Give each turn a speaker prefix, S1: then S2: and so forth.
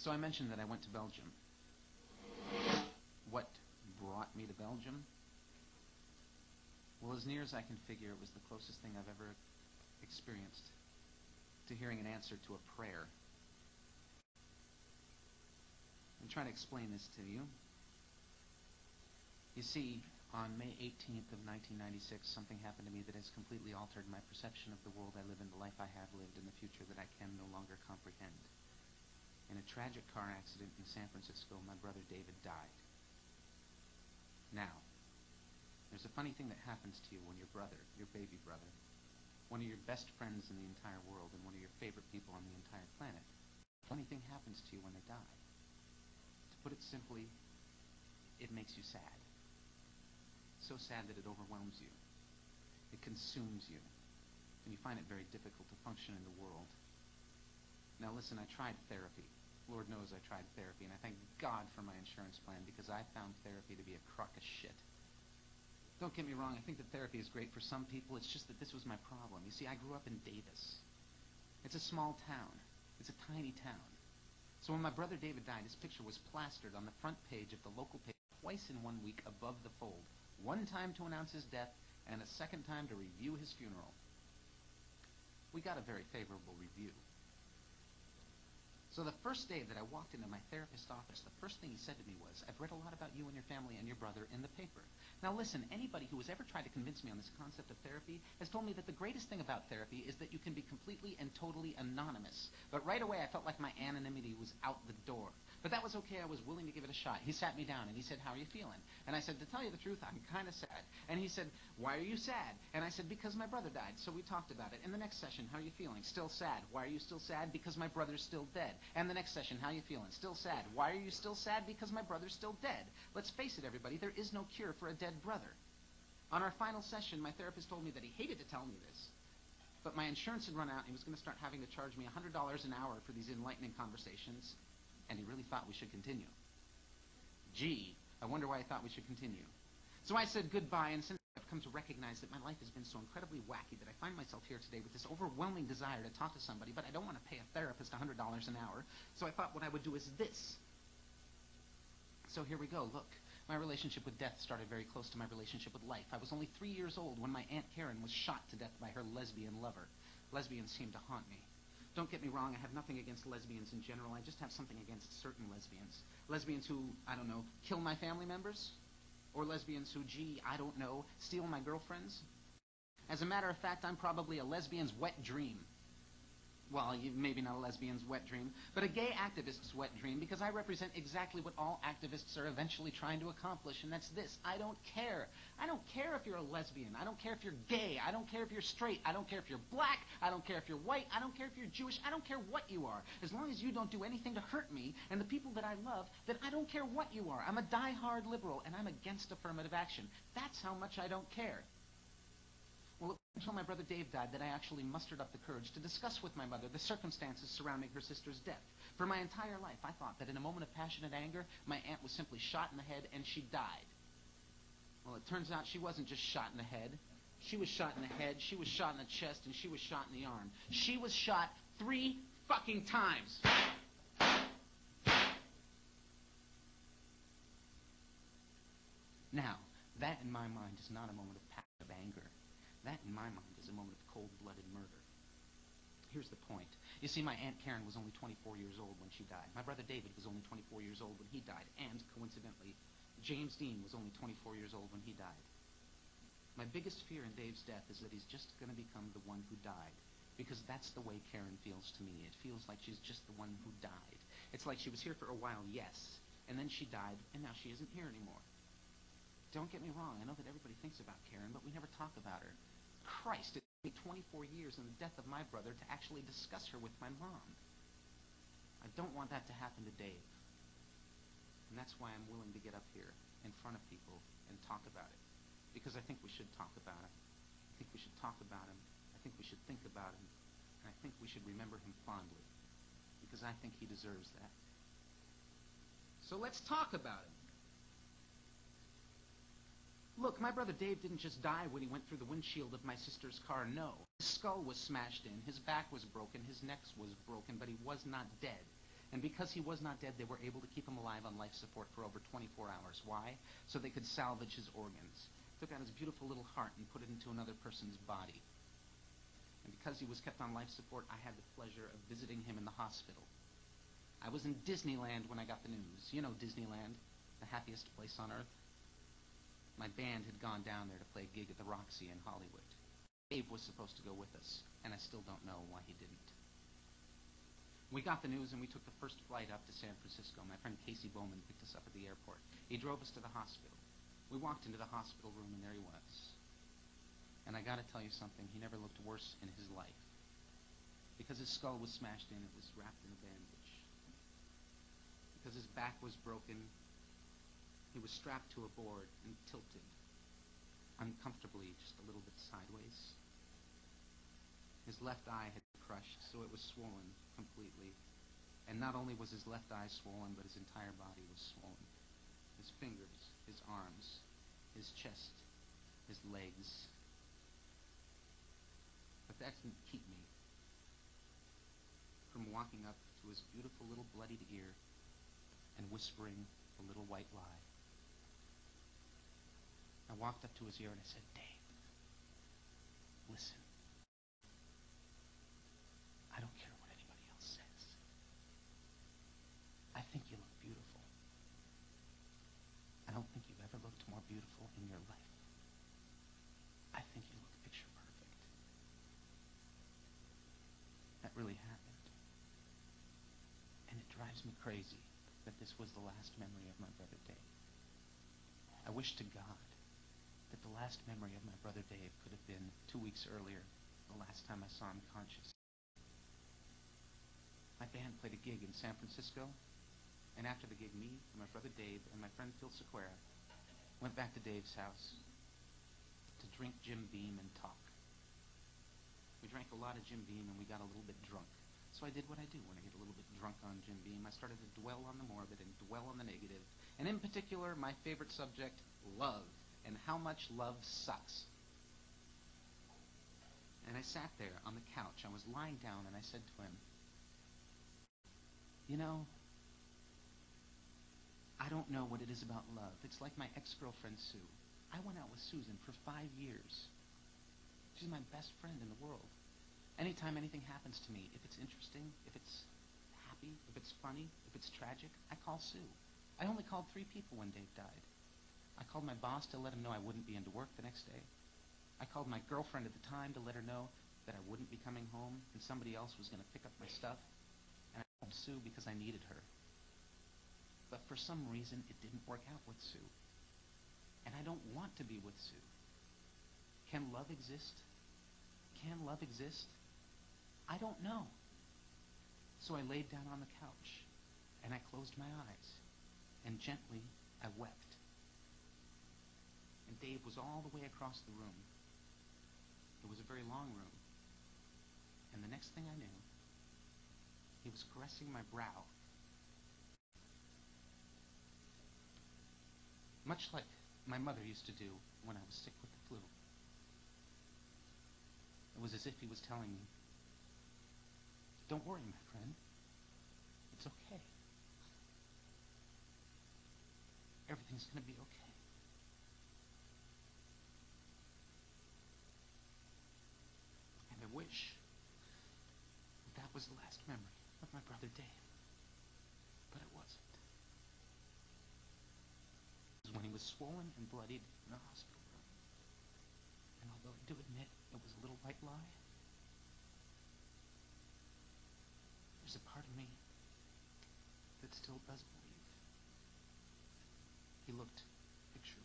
S1: So I mentioned that I went to Belgium. What brought me to Belgium? Well, as near as I can figure, it was the closest thing I've ever experienced to hearing an answer to a prayer. I'm trying to explain this to you. You see, on May 18th of 1996, something happened to me that has completely altered my perception of the world I live in, the life I have lived, and the future that I can no longer comprehend. In a tragic car accident in San Francisco, my brother David died. Now, there's a funny thing that happens to you when your brother, your baby brother, one of your best friends in the entire world and one of your favorite people on the entire planet, a funny thing happens to you when they die. To put it simply, it makes you sad. So sad that it overwhelms you. It consumes you. And you find it very difficult to function in the world. Now listen, I tried therapy. Lord knows I tried therapy, and I thank God for my insurance plan because I found therapy to be a crock of shit. Don't get me wrong, I think that therapy is great for some people. It's just that this was my problem. You see, I grew up in Davis. It's a small town. It's a tiny town. So when my brother David died, his picture was plastered on the front page of the local paper twice in 1 week above the fold. One time to announce his death, and a second time to review his funeral. We got a very favorable review. So the first day that I walked into my therapist's office, the first thing he said to me was, "I've read a lot about you and your family and your brother in the paper." Now listen, anybody who has ever tried to convince me on this concept of therapy has told me that the greatest thing about therapy is that you can be completely and totally anonymous. But right away I felt like my anonymity was out the door. But that was okay, I was willing to give it a shot. He sat me down and he said, "How are you feeling?" And I said, "To tell you the truth, I'm kind of sad." And he said, "Why are you sad?" And I said, "Because my brother died." So we talked about it. In the next session, "How are you feeling?" "Still sad." "Why are you still sad?" "Because my brother's still dead." And the next session, "How are you feeling?" "Still sad." "Why are you still sad?" "Because my brother's still dead." Let's face it, everybody, there is no cure for a dead brother. On our final session, my therapist told me that he hated to tell me this, but my insurance had run out and he was going to start having to charge me $100 an hour for these enlightening conversations, and he really thought we should continue. Gee, I wonder why he thought we should continue. So I said goodbye, and since I've come to recognize that my life has been so incredibly wacky that I find myself here today with this overwhelming desire to talk to somebody, but I don't want to pay a therapist $100 an hour, so I thought what I would do is this. So here we go, look. My relationship with death started very close to my relationship with life. I was only 3 years old when my Aunt Karen was shot to death by her lesbian lover. Lesbians seem to haunt me. Don't get me wrong, I have nothing against lesbians in general. I just have something against certain lesbians. Lesbians who, I don't know, kill my family members? Or lesbians who, gee, I don't know, steal my girlfriends? As a matter of fact, I'm probably a lesbian's wet dream. Well, maybe not a lesbian's wet dream, but a gay activist's wet dream, because I represent exactly what all activists are eventually trying to accomplish, and that's this. I don't care. I don't care if you're a lesbian. I don't care if you're gay. I don't care if you're straight. I don't care if you're black. I don't care if you're white. I don't care if you're Jewish. I don't care what you are. As long as you don't do anything to hurt me and the people that I love, then I don't care what you are. I'm a die-hard liberal, and I'm against affirmative action. That's how much I don't care. Well, it was until my brother Dave died that I actually mustered up the courage to discuss with my mother the circumstances surrounding her sister's death. For my entire life, I thought that in a moment of passionate anger, my aunt was simply shot in the head and she died. Well, it turns out she wasn't just shot in the head. She was shot in the head, she was shot in the chest, and she was shot in the arm. She was shot 3 fucking times. Now, that in my mind is not a moment of passionate anger. That, in my mind, is a moment of cold-blooded murder. Here's the point. You see, my Aunt Karen was only 24 years old when she died. My brother David was only 24 years old when he died. And, coincidentally, James Dean was only 24 years old when he died. My biggest fear in Dave's death is that he's just going to become the one who died. Because that's the way Karen feels to me. It feels like she's just the one who died. It's like she was here for a while, yes. And then she died, and now she isn't here anymore. Don't get me wrong. I know that everybody thinks about Karen, but we never talk about her. Christ, it took me 24 years in the death of my brother to actually discuss her with my mom. I don't want that to happen to Dave. And that's why I'm willing to get up here in front of people and talk about it. Because I think we should talk about him. I think we should talk about him. I think we should think about him. And I think we should remember him fondly. Because I think he deserves that. So let's talk about him. Look, my brother Dave didn't just die when he went through the windshield of my sister's car, no. His skull was smashed in, his back was broken, his neck was broken, but he was not dead. And because he was not dead, they were able to keep him alive on life support for over 24 hours. Why? So they could salvage his organs. Took out his beautiful little heart and put it into another person's body. And because he was kept on life support, I had the pleasure of visiting him in the hospital. I was in Disneyland when I got the news. You know Disneyland, the happiest place on earth. My band had gone down there to play a gig at the Roxy in Hollywood. Dave was supposed to go with us, and I still don't know why he didn't. We got the news, and we took the first flight up to San Francisco. My friend Casey Bowman picked us up at the airport. He drove us to the hospital. We walked into the hospital room, and there he was. And I got to tell you something, he never looked worse in his life. Because his skull was smashed in, it was wrapped in a bandage. Because his back was broken, he was strapped to a board and tilted, uncomfortably, just a little bit sideways. His left eye had been crushed, so it was swollen completely. And not only was his left eye swollen, but his entire body was swollen. His fingers, his arms, his chest, his legs. But that didn't keep me from walking up to his beautiful little bloodied ear and whispering a little white lie. I walked up to his ear and I said, "Dave, listen. I don't care what anybody else says. I think you look beautiful. I don't think you've ever looked more beautiful in your life. I think you look picture perfect." That really happened. And it drives me crazy that this was the last memory of my brother Dave. I wish to God that the last memory of my brother Dave could have been 2 weeks earlier, the last time I saw him conscious. My band played a gig in San Francisco, and after the gig, me and my brother Dave and my friend Phil Sequeira went back to Dave's house to drink Jim Beam and talk. We drank a lot of Jim Beam and we got a little bit drunk. So I did what I do when I get a little bit drunk on Jim Beam. I started to dwell on the morbid and dwell on the negative. And in particular, my favorite subject, love, and how much love sucks. And I sat there on the couch. I was lying down and I said to him, "You know, I don't know what it is about love. It's like my ex-girlfriend Sue. I went out with Susan for 5 years. She's my best friend in the world. Anytime anything happens to me, if it's interesting, if it's happy, if it's funny, if it's tragic, I call Sue. I only called 3 people when Dave died. I called my boss to let him know I wouldn't be into work the next day. I called my girlfriend at the time to let her know that I wouldn't be coming home and somebody else was going to pick up my stuff. And I called Sue because I needed her. But for some reason, it didn't work out with Sue. And I don't want to be with Sue. Can love exist? Can love exist? I don't know." So I laid down on the couch, and I closed my eyes, and gently I wept. And Dave was all the way across the room. It was a very long room. And the next thing I knew, he was caressing my brow, much like my mother used to do when I was sick with the flu. It was as if he was telling me, "Don't worry, my friend. It's okay. Everything's going to be okay." And I wish that was the last memory of my brother Dave. But it wasn't. It was when he was swollen and bloodied in the hospital room. And although I do admit it was a little white lie, there's a part of me that still does believe he looked picture